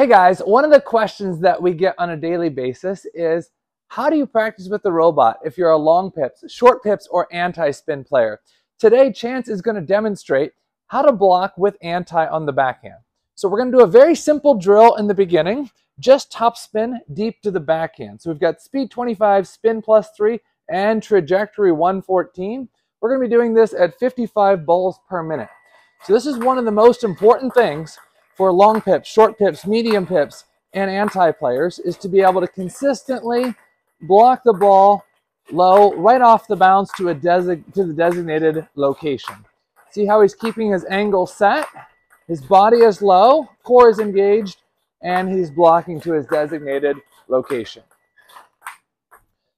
Hey guys, one of the questions that we get on a daily basis is, how do you practice with the robot if you're a long pips, short pips, or anti-spin player? Today, Chance is going to demonstrate how to block with anti on the backhand. So we're going to do a very simple drill in the beginning, just top spin deep to the backhand. So we've got speed 25, spin +3, and trajectory 114. We're going to be doing this at 55 balls per minute. So this is one of the most important things for long pips, short pips, medium pips, and anti-players, is to be able to consistently block the ball low, right off the bounce to the designated location. See how he's keeping his angle set? His body is low, core is engaged, and he's blocking to his designated location.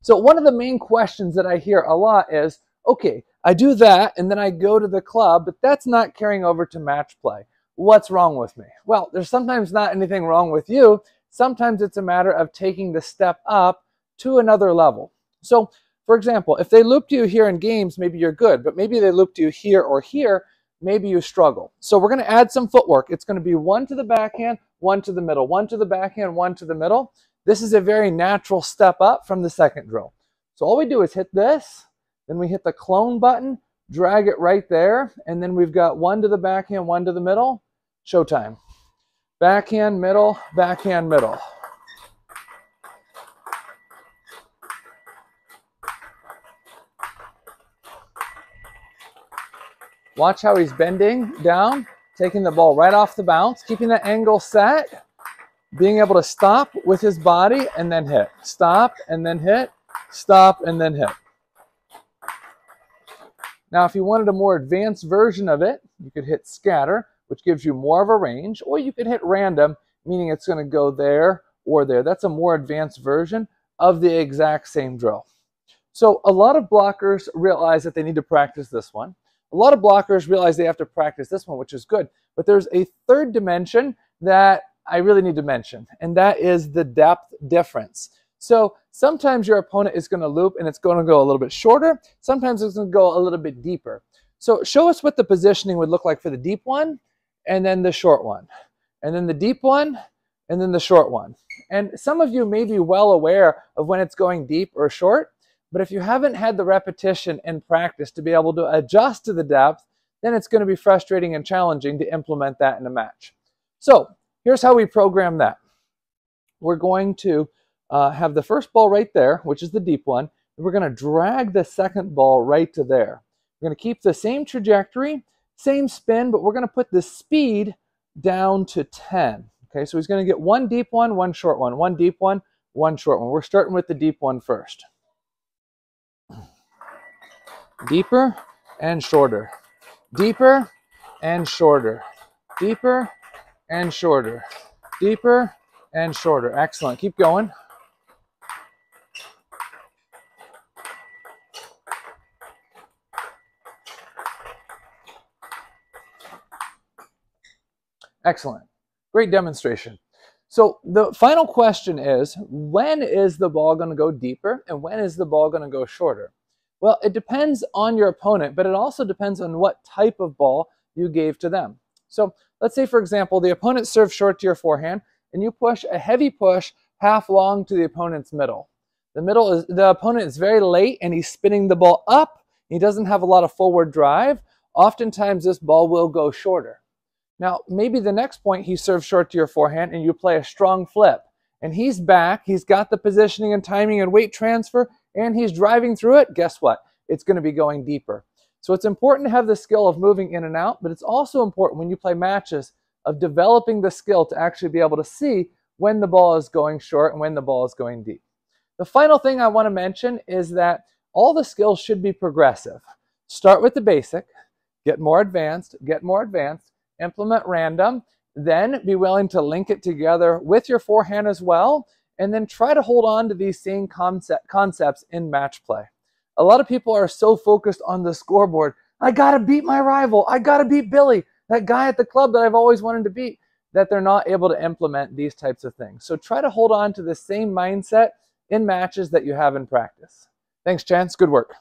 So one of the main questions that I hear a lot is, okay, I do that and then I go to the club, but that's not carrying over to match play. What's wrong with me? Well, there's sometimes not anything wrong with you. Sometimes it's a matter of taking the step up to another level. So, for example, if they looped you here in games, maybe you're good, but maybe they looped you here or here, maybe you struggle. So we're going to add some footwork. It's going to be one to the backhand, one to the middle, one to the backhand, one to the middle. This is a very natural step up from the second drill. So all we do is hit this, then we hit the clone button, drag it right there, and then we've got one to the backhand, one to the middle. Showtime. Backhand, middle, backhand, middle. Watch how he's bending down, taking the ball right off the bounce, keeping the angle set, being able to stop with his body and then hit. Stop and then hit, stop and then hit. Now, if you wanted a more advanced version of it, you could hit scatter, which gives you more of a range, or you could hit random, meaning it's going to go there or there. That's a more advanced version of the exact same drill. So a lot of blockers realize that they need to practice this one. A lot of blockers realize they have to practice this one, which is good. But there's a third dimension that I really need to mention, and that is the depth difference. So sometimes your opponent is going to loop and it's going to go a little bit shorter. Sometimes it's going to go a little bit deeper. So show us what the positioning would look like for the deep one, and then the short one, and then the deep one, and then the short one. And some of you may be well aware of when it's going deep or short, but if you haven't had the repetition and practice to be able to adjust to the depth, then it's going to be frustrating and challenging to implement that in a match. So here's how we program that. We're going to have the first ball right there, which is the deep one, and we're going to drag the second ball right to there. We're going to keep the same trajectory, same spin, but we're going to put the speed down to 10. Okay, so he's going to get one deep one, one short one, one deep one, one short one. We're starting with the deep one first. Deeper and shorter. Deeper and shorter. Deeper and shorter. Deeper and shorter. Excellent. Keep going. Excellent. Great demonstration. So the final question is, when is the ball going to go deeper and when is the ball going to go shorter? Well, it depends on your opponent, but it also depends on what type of ball you gave to them. So let's say, for example, the opponent serves short to your forehand and you push a heavy push half long to the opponent's middle. The opponent is very late and he's spinning the ball up. He doesn't have a lot of forward drive. Oftentimes this ball will go shorter. Now, maybe the next point he serves short to your forehand and you play a strong flip. And he's back, he's got the positioning and timing and weight transfer, and he's driving through it. Guess what? It's going to be going deeper. So it's important to have the skill of moving in and out, but it's also important when you play matches of developing the skill to actually be able to see when the ball is going short and when the ball is going deep. The final thing I want to mention is that all the skills should be progressive. Start with the basic, get more advanced, implement random, then be willing to link it together with your forehand as well, and then try to hold on to these same concepts in match play. A lot of people are so focused on the scoreboard. I got to beat my rival. I got to beat Billy, that guy at the club that I've always wanted to beat, that they're not able to implement these types of things. So try to hold on to the same mindset in matches that you have in practice. Thanks, Chance. Good work.